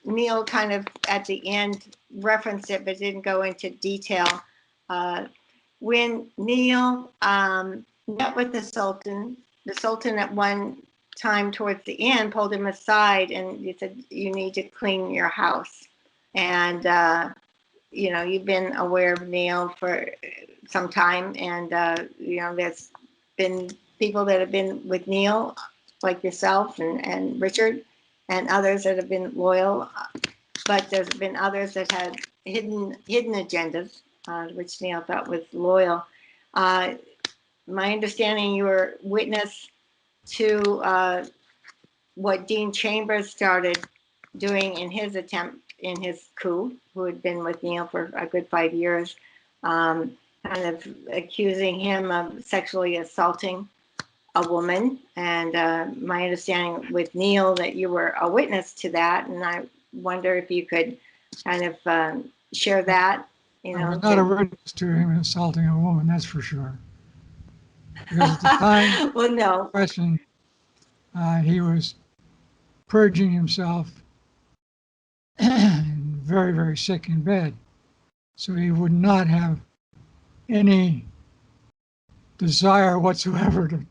Neil kind of at the end referenced it, but didn't go into detail. When Neil met with the Sultan at one time towards the end pulled him aside and he said, "You need to clean your house." And, you've been aware of Neil for some time. And, there's been people that have been with Neil, like yourself and Richard, and others that have been loyal, but there's been others that had hidden agendas, which Neil thought was loyal. My understanding, you were witness to what Dean Chambers started doing in his coup, who had been with Neil for a good 5 years, kind of accusing him of sexually assaulting a woman. And my understanding with Neil that you were a witness to that, and I wonder if you could kind of share that. I was not a witness to him assaulting a woman, that's for sure. Because at the time, well, no question, he was purging himself and very, very sick in bed. So he would not have any desire whatsoever to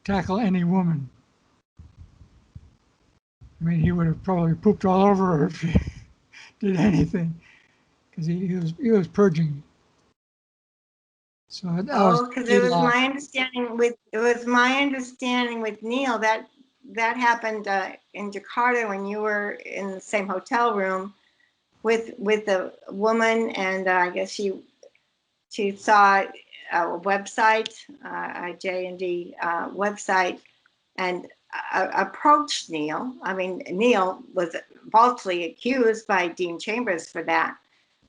tackle any woman. I mean, he would have probably pooped all over her if he did anything, because he was purging. So because it was my understanding with Neil that happened in Jakarta when you were in the same hotel room with a woman, and I guess she saw a website, a J&D website, and approached Neil. I mean, Neil was falsely accused by Dean Chambers for that,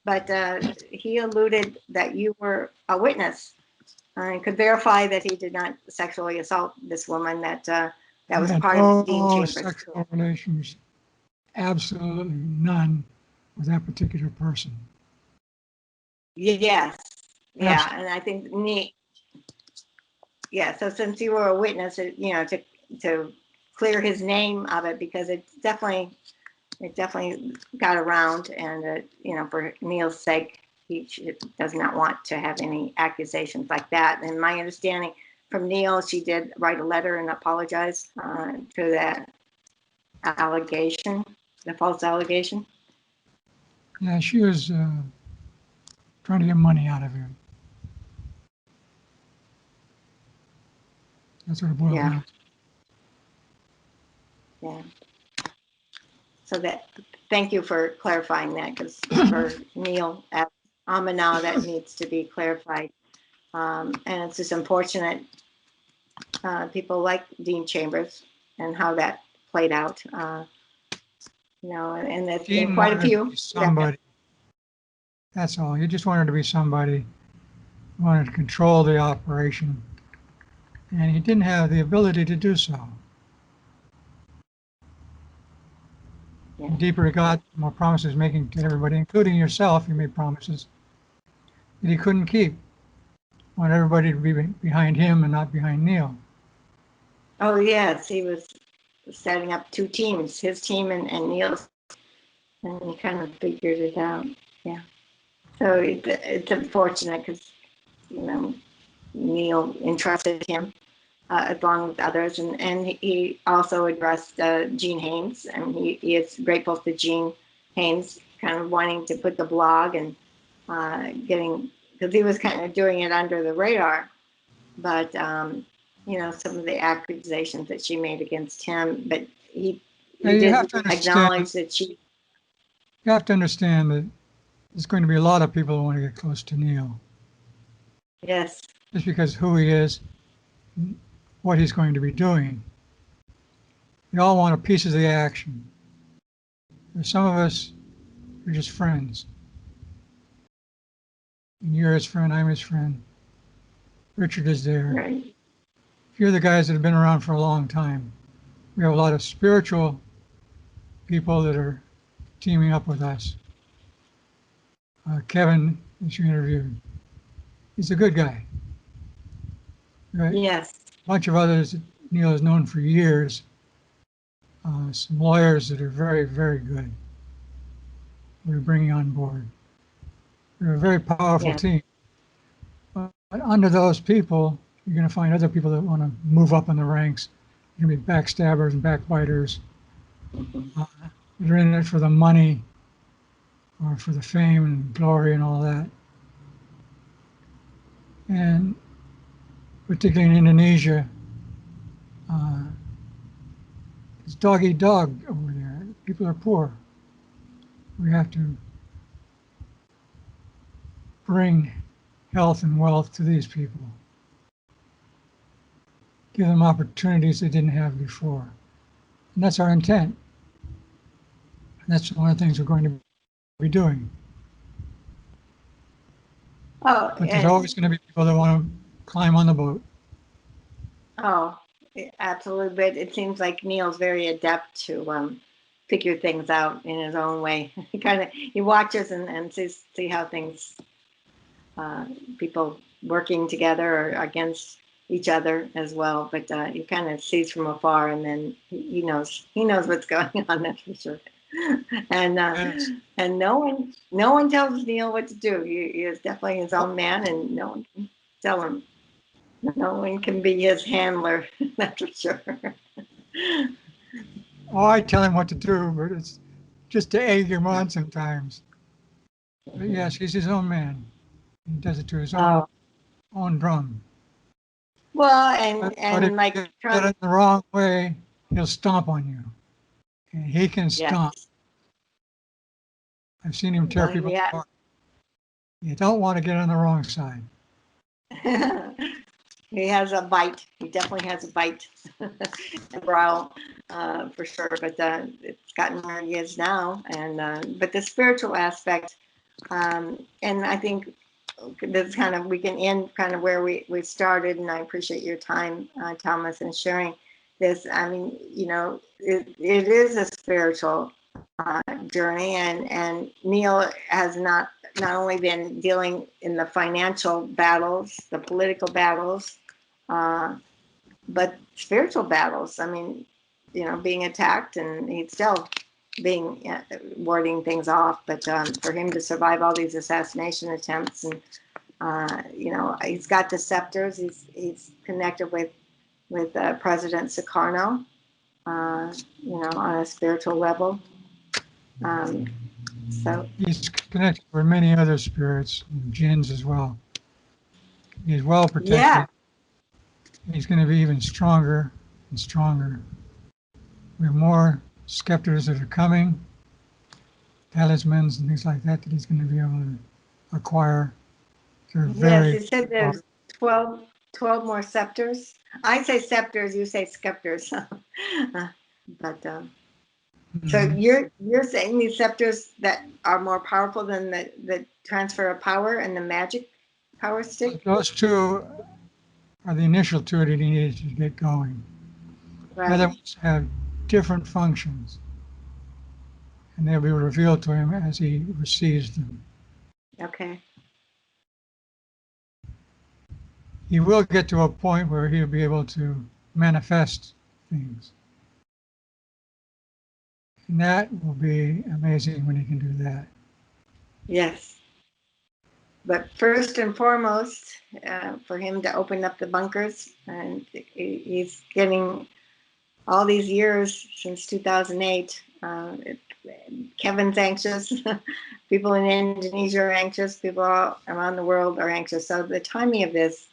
but he alluded that you were a witness and could verify that he did not sexually assault this woman. That was He had part of Dean no Chambers. sexual relations, absolutely none, with that particular person. Yes, yeah, Absolutely. and I think yeah. So since you were a witness, you know, to clear his name of it, because it definitely got around, and you know, for Neil's sake, he does not want to have any accusations like that. And my understanding from Neil, she did write a letter and apologize to that allegation, the false allegation. Yeah, she was trying to get money out of him. That's what it boiled Yeah. down to. Yeah. So thank you for clarifying that, because for Neil at Amana, that needs to be clarified. And it's just unfortunate, people like Dean Chambers and how that played out. You know, and that's in Dean quite a wanted to few. be somebody. That's all. He just wanted to be somebody. He wanted to control the operation, and he didn't have the ability to do so. Yeah. The deeper he got, the more promises making to everybody, including yourself. He made promises that he couldn't keep. Wanted everybody to be behind him and not behind Neil. Oh yes, he was setting up two teams, his team and Neil's, and he kind of figured it out. Yeah. So it's unfortunate because, you know, Neil entrusted him along with others, and he also addressed Gene Haynes, and he is grateful to Gene Haynes kind of wanting to put the blog and getting, because he was kind of doing it under the radar, but you know, some of the accusations that she made against him, but he You have did to understand. acknowledge that she. You have to understand that there's going to be a lot of people who want to get close to Neil, Yes. just because who he is, what he's going to be doing. They all want a piece of the action. There's some of us who are just friends. And you're his friend, I'm his friend. Richard is there. Right. You're the guys that have been around for a long time. We have a lot of spiritual people that are teaming up with us. Kevin, that you interviewed, he's a good guy. Right? Yes. A bunch of others that Neil has known for years. Some lawyers that are very, very good. We're bringing on board. They're a very powerful Yeah. team. But under those people, you're going to find other people that want to move up in the ranks. You're going to be backstabbers and backbiters. They're in it for the money or for the fame and glory and all that. And particularly in Indonesia, it's dog eat dog over there. People are poor. We have to bring health and wealth to these people. Give them opportunities they didn't have before. And that's our intent. And that's one of the things we're going to be doing. Oh, But there's always going to be people that want to climb on the boat. oh, absolutely. But it seems like Neil's very adept to figure things out in his own way. He watches and see how things, people working together or against each other as well. But he kind of sees from afar, and then he knows what's going on. That's for sure. And Yes. and no one tells Neil what to do. He is definitely his own man, and no one can tell him. No one can be his handler. That's for sure. Oh, I tell him what to do, but it's just to egg him on sometimes. But yes, he's his own man. He does it to his Oh own drum. well, But if and like you get Trump, it the wrong way, he'll stomp on you. And he can stomp. yes. I've seen him tear Well, people yeah. apart. You don't want to get on the wrong side. He has a bite. He definitely has a bite. And growl, for sure. But it's gotten where he is now. And but the spiritual aspect, and I think this kind of, we can end kind of where we started. And I appreciate your time, Thomas, and sharing this. I mean, you know, it is a spiritual journey, and Neil has not only been dealing in the financial battles, the political battles, but spiritual battles. I mean, you know, being attacked, and he's still being warding things off. But for him to survive all these assassination attempts, and you know, he's got the scepters. He's connected with President Sukarno, you know, on a spiritual level. So He's connected with many other spirits, jinns as well. He's well protected. yeah, He's going to be even stronger and stronger. We have more scepters that are coming, talismans and things like that he's going to be able to acquire. They're yes, very he said there's 12 more scepters. I say scepters, you say scepters. But so you're saying these scepters that are more powerful than the transfer of power and the magic power stick? Those two are the initial two that he needed to get going. The other Right. ones have different functions, and they'll be revealed to him as he receives them. Okay. He will get to a point where he'll be able to manifest things. And that will be amazing when he can do that. Yes. But first and foremost, for him to open up the bunkers, and he's getting all these years since 2008. Kevin's anxious. People in Indonesia are anxious. People all around the world are anxious. So the timing of this,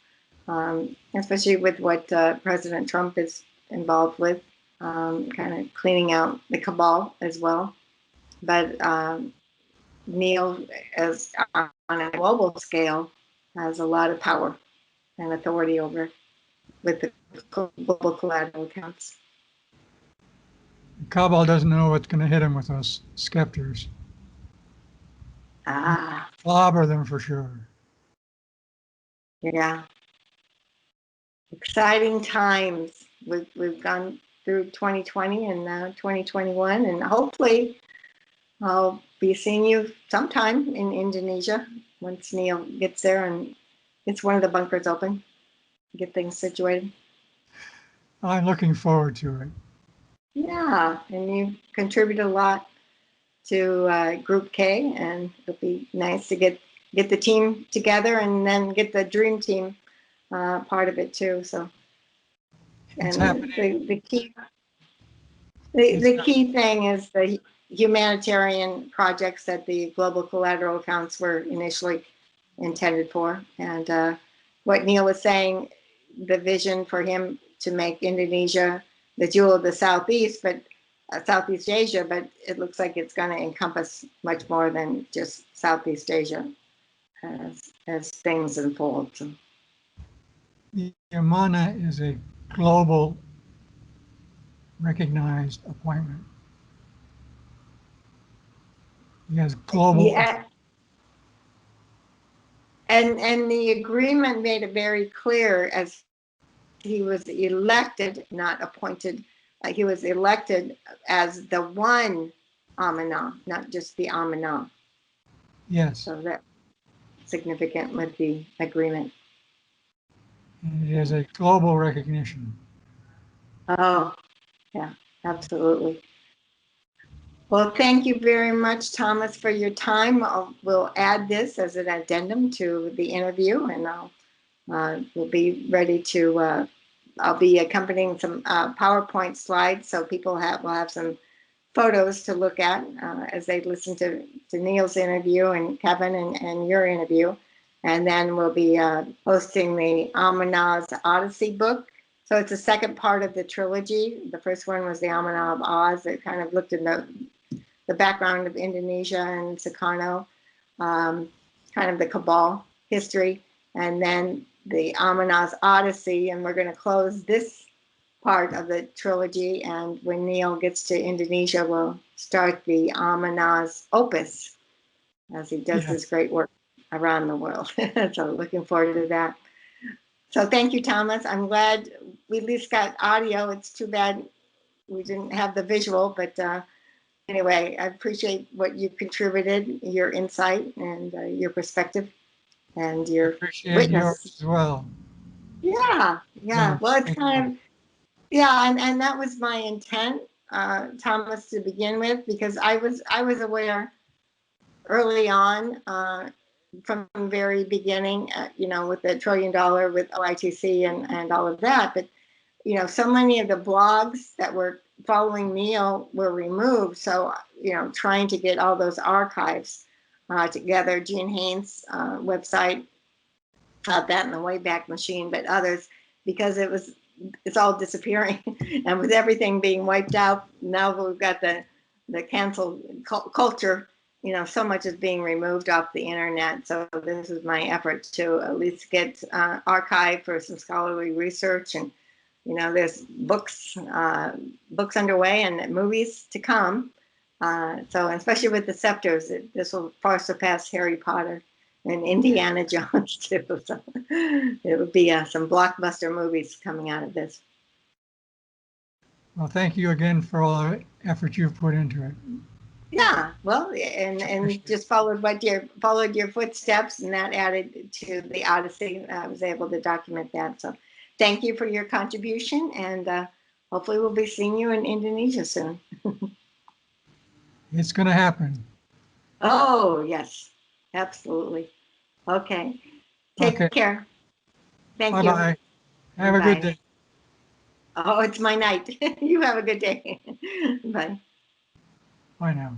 especially with what President Trump is involved with, kind of cleaning out the cabal as well. But Neil, as on a global scale, has a lot of power and authority over with the global collateral accounts. Cabal doesn't know what's going to hit him with those scepters. Ah, Clobber them for sure. yeah. Exciting times. We've gone through 2020 and now 2021, and hopefully I'll be seeing you sometime in Indonesia once Neil gets there and gets one of the bunkers open, get things situated. I'm looking forward to it. Yeah, and you contribute a lot to Group K, and it'll be nice to get the team together and then get the dream team part of it too. So, It's and happening. the key thing is the humanitarian projects that the global collateral accounts were initially intended for. And what Neil was saying, the vision for him to make Indonesia the jewel of the Southeast, but Southeast Asia, but it looks like it's going to encompass much more than just Southeast Asia as things unfold. So. Yamana is a global recognized appointment. He has global. Yeah. And the agreement made it very clear as he was elected, not appointed. He was elected as the one Amana, not just the Amana. Yes. So that's significant with the agreement. And it is a global recognition. Oh, yeah, absolutely. Well, thank you very much, Thomas, for your time. We'll add this as an addendum to the interview, and we'll be ready to. I'll be accompanying some PowerPoint slides, so people will have some photos to look at as they listen to Neil's interview and Kevin and your interview. And then we'll be hosting the Amanah's Odyssey book. So it's the second part of the trilogy. The first one was the Amanah of Oz. It kind of looked at the background of Indonesia and Sukarno, kind of the cabal history. And then the Amanaz Odyssey, and we're going to close this part of the trilogy. And when Neil gets to Indonesia, we'll start the Amanaz Opus as he does this great work around the world. So looking forward to that. So thank you, Thomas. I'm glad we at least got audio. It's too bad we didn't have the visual, but anyway, I appreciate what you contributed, your insight and your perspective and your Appreciate witness. yours as well. Yeah. Well, it's kind of, and that was my intent, Thomas, to begin with, because I was aware early on, from the very beginning, with the $1 trillion with OITC and all of that, but so many of the blogs that were following Neil were removed. So, trying to get all those archives together, Gene Haynes' website, that in the Wayback Machine, but others, because it's all disappearing. And with everything being wiped out, now we've got the cancel culture, so much is being removed off the internet. So this is my effort to at least get archived for some scholarly research. And there's books underway and movies to come. So especially with the scepters, this will far surpass Harry Potter and Indiana Jones too. So it would be some blockbuster movies coming out of this. Well, thank you again for all the effort you've put into it. Yeah, well, and just followed your footsteps, and that added to the Odyssey. I was able to document that. So thank you for your contribution, and hopefully we'll be seeing you in Indonesia soon. It's going to happen. Oh, yes, absolutely. Okay. Take care. Thank you. Bye-bye. Have a good day. Oh, it's my night. You have a good day. Bye. Bye now.